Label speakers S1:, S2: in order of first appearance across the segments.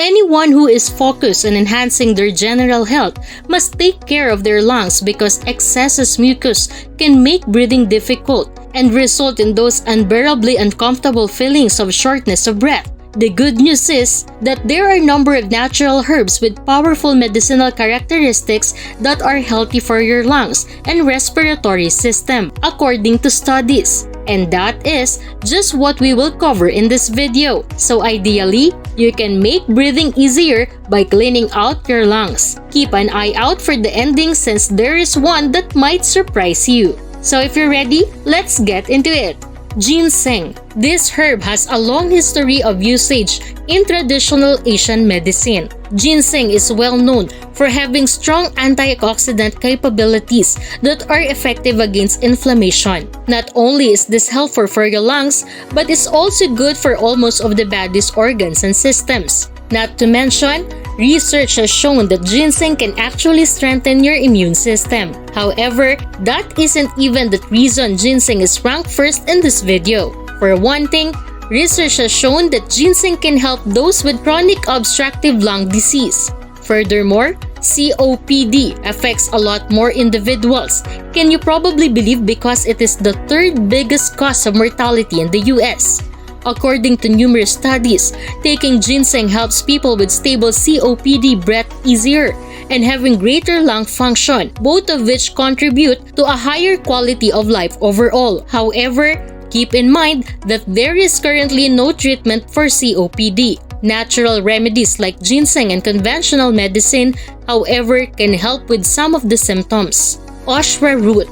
S1: Anyone who is focused on enhancing their general health must take care of their lungs because excessive mucus can make breathing difficult and result in those unbearably uncomfortable feelings of shortness of breath. The good news is that there are a number of natural herbs with powerful medicinal characteristics that are healthy for your lungs and respiratory system, according to studies. And that is just what we will cover in this video. So ideally, you can make breathing easier by cleaning out your lungs. Keep an eye out for the ending since there is one that might surprise you. So if you're ready, let's get into it. Ginseng. This herb has a long history of usage in traditional Asian medicine. Ginseng is well known for having strong antioxidant capabilities that are effective against inflammation. Not only is this helpful for your lungs, but it's also good for almost all of the body's organs and systems. Not to mention, research has shown that ginseng can actually strengthen your immune system. However, that isn't even the reason ginseng is ranked first in this video. For one thing, research has shown that ginseng can help those with chronic obstructive lung disease. Furthermore, COPD affects a lot more individuals. Can you probably believe because it is the third biggest cause of mortality in the US? According to numerous studies, taking ginseng helps people with stable COPD breathe easier and having greater lung function, both of which contribute to a higher quality of life overall. However, keep in mind that there is currently no treatment for COPD. Natural remedies like ginseng and conventional medicine, however, can help with some of the symptoms. Osha Root.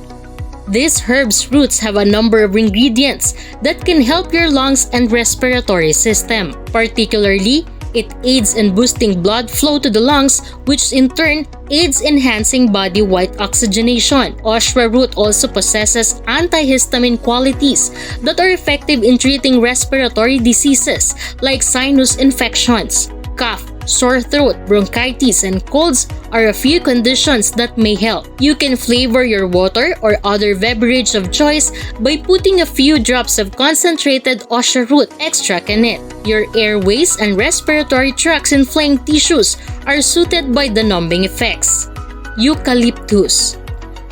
S1: These herb's roots have a number of ingredients that can help your lungs and respiratory system. Particularly, it aids in boosting blood flow to the lungs, which in turn aids enhancing body-wide oxygenation. Osha root also possesses antihistamine qualities that are effective in treating respiratory diseases like sinus infections, cough, sore throat, bronchitis, and colds are a few conditions that may help. You can flavor your water or other beverage of choice by putting a few drops of concentrated Osha root extract in it. Your airways and respiratory tract's inflamed tissues are suited by the numbing effects. Eucalyptus.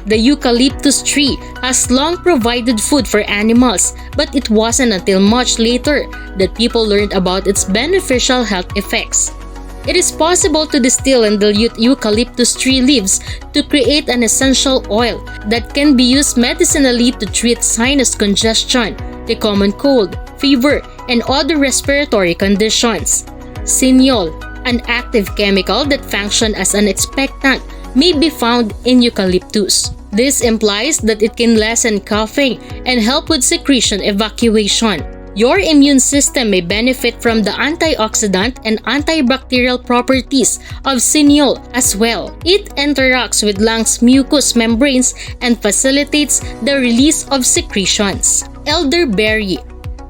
S1: The eucalyptus tree has long provided food for animals, but it wasn't until much later that people learned about its beneficial health effects. It is possible to distill and dilute eucalyptus tree leaves to create an essential oil that can be used medicinally to treat sinus congestion, the common cold, fever, and other respiratory conditions. Cineol, an active chemical that functions as an expectorant, may be found in eucalyptus. This implies that it can lessen coughing and help with secretion evacuation. Your immune system may benefit from the antioxidant and antibacterial properties of cineol as well. It interacts with lungs' mucous membranes and facilitates the release of secretions. Elderberry.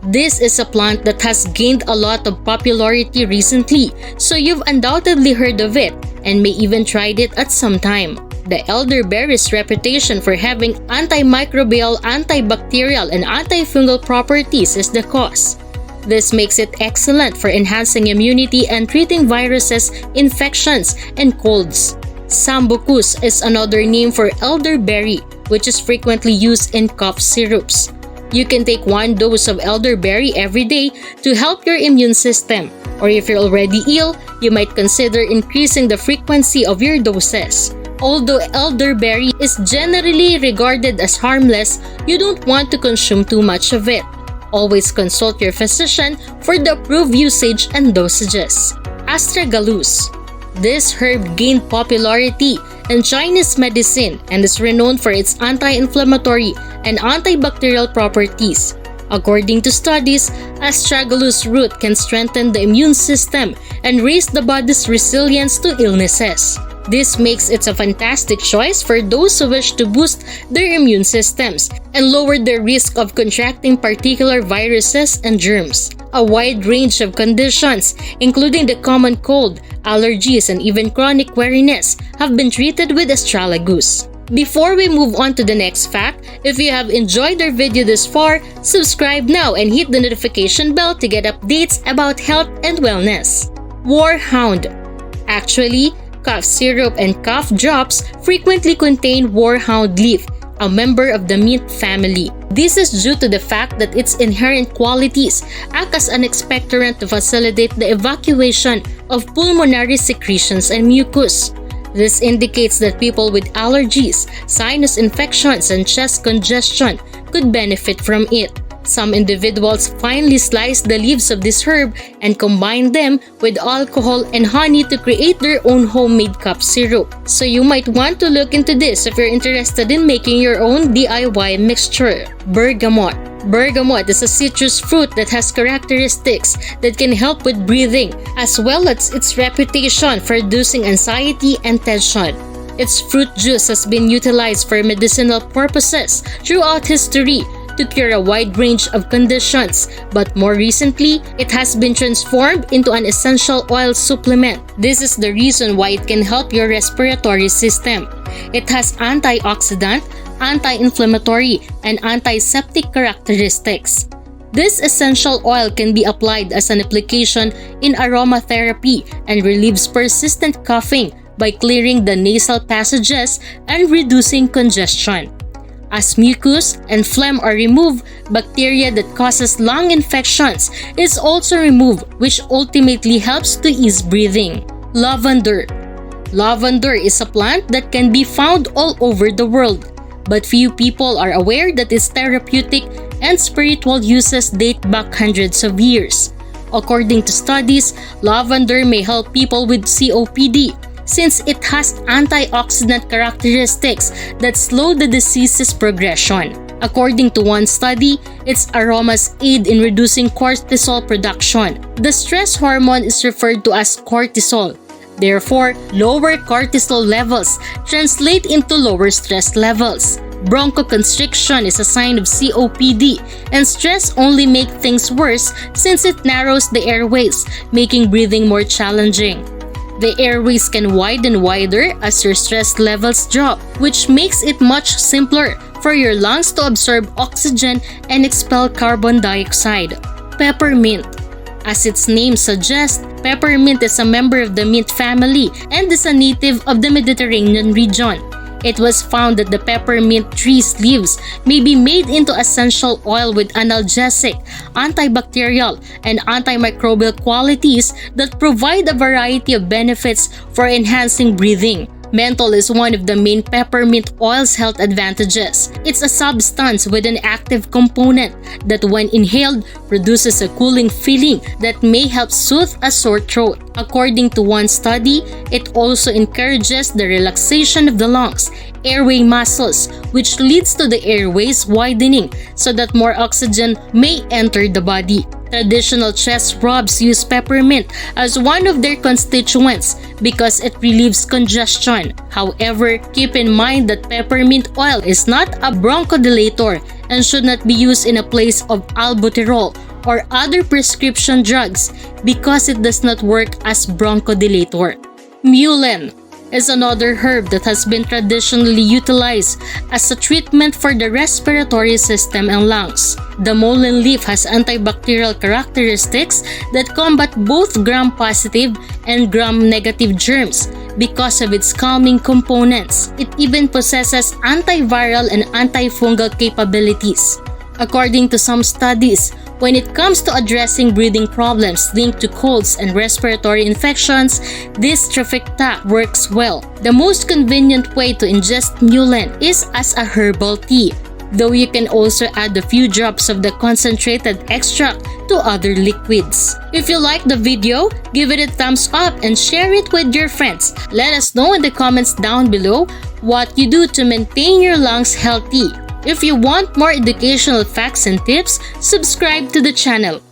S1: This is a plant that has gained a lot of popularity recently, so you've undoubtedly heard of it and may even tried it at some time. The elderberry's reputation for having antimicrobial, antibacterial, and antifungal properties is the cause. This makes it excellent for enhancing immunity and treating viruses, infections, and colds. Sambucus is another name for elderberry, which is frequently used in cough syrups. You can take 1 dose of elderberry every day to help your immune system, or if you're already ill, you might consider increasing the frequency of your doses. Although elderberry is generally regarded as harmless, you don't want to consume too much of it. Always consult your physician for the approved usage and dosages. Astragalus. This herb gained popularity in Chinese medicine and is renowned for its anti-inflammatory and antibacterial properties. According to studies, Astragalus root can strengthen the immune system and raise the body's resilience to illnesses. This makes it a fantastic choice for those who wish to boost their immune systems and lower their risk of contracting particular viruses and germs. A wide range of conditions, including the common cold, allergies, and even chronic weariness, have been treated with Astragalus. Before we move on to the next fact, if you have enjoyed our video this far, subscribe now and hit the notification bell to get updates about health and wellness. Hore Hound. Actually, cough syrup and cough drops frequently contain Hore Hound leaf, a member of the mint family. This is due to the fact that its inherent qualities act as an expectorant to facilitate the evacuation of pulmonary secretions and mucus. This indicates that people with allergies, sinus infections, and chest congestion could benefit from it. Some individuals finely slice the leaves of this herb and combine them with alcohol and honey to create their own homemade cough syrup. So you might want to look into this if you're interested in making your own DIY mixture. Bergamot. Bergamot is a citrus fruit that has characteristics that can help with breathing, as well as its reputation for reducing anxiety and tension. Its fruit juice has been utilized for medicinal purposes throughout history to cure a wide range of conditions, but more recently, it has been transformed into an essential oil supplement. This is the reason why it can help your respiratory system. It has antioxidant, anti-inflammatory, and antiseptic characteristics. This essential oil can be applied as an application in aromatherapy and relieves persistent coughing by clearing the nasal passages and reducing congestion. As mucus and phlegm are removed, bacteria that causes lung infections is also removed, which ultimately helps to ease breathing. Lavender. Lavender is a plant that can be found all over the world, but few people are aware that its therapeutic and spiritual uses date back hundreds of years. According to studies, lavender may help people with COPD, since it has antioxidant characteristics that slow the disease's progression. According to one study, its aromas aid in reducing cortisol production. The stress hormone is referred to as cortisol. Therefore, lower cortisol levels translate into lower stress levels. Bronchoconstriction is a sign of COPD, and stress only makes things worse since it narrows the airways, making breathing more challenging. The airways can widen wider as your stress levels drop, which makes it much simpler for your lungs to absorb oxygen and expel carbon dioxide. Peppermint. As its name suggests, peppermint is a member of the mint family and is a native of the Mediterranean region. It was found that the peppermint tree's leaves may be made into essential oil with analgesic, antibacterial, and antimicrobial qualities that provide a variety of benefits for enhancing breathing. Menthol is one of the main peppermint oil's health advantages. It's a substance with an active component that when inhaled produces a cooling feeling that may help soothe a sore throat. According to one study, it also encourages the relaxation of the lungs, airway muscles, which leads to the airways widening so that more oxygen may enter the body. Traditional chest rubs use peppermint as one of their constituents because it relieves congestion. However, keep in mind that peppermint oil is not a bronchodilator and should not be used in a place of albuterol or other prescription drugs because it does not work as bronchodilator. Mullen is another herb that has been traditionally utilized as a treatment for the respiratory system and lungs. The mullen leaf has antibacterial characteristics that combat both gram-positive and gram-negative germs because of its calming components. It even possesses antiviral and antifungal capabilities. According to some studies, when it comes to addressing breathing problems linked to colds and respiratory infections, this trifecta works well. The most convenient way to ingest mullen is as a herbal tea, though you can also add a few drops of the concentrated extract to other liquids. If you like the video, give it a thumbs up and share it with your friends. Let us know in the comments down below what you do to maintain your lungs healthy. If you want more educational facts and tips, subscribe to the channel.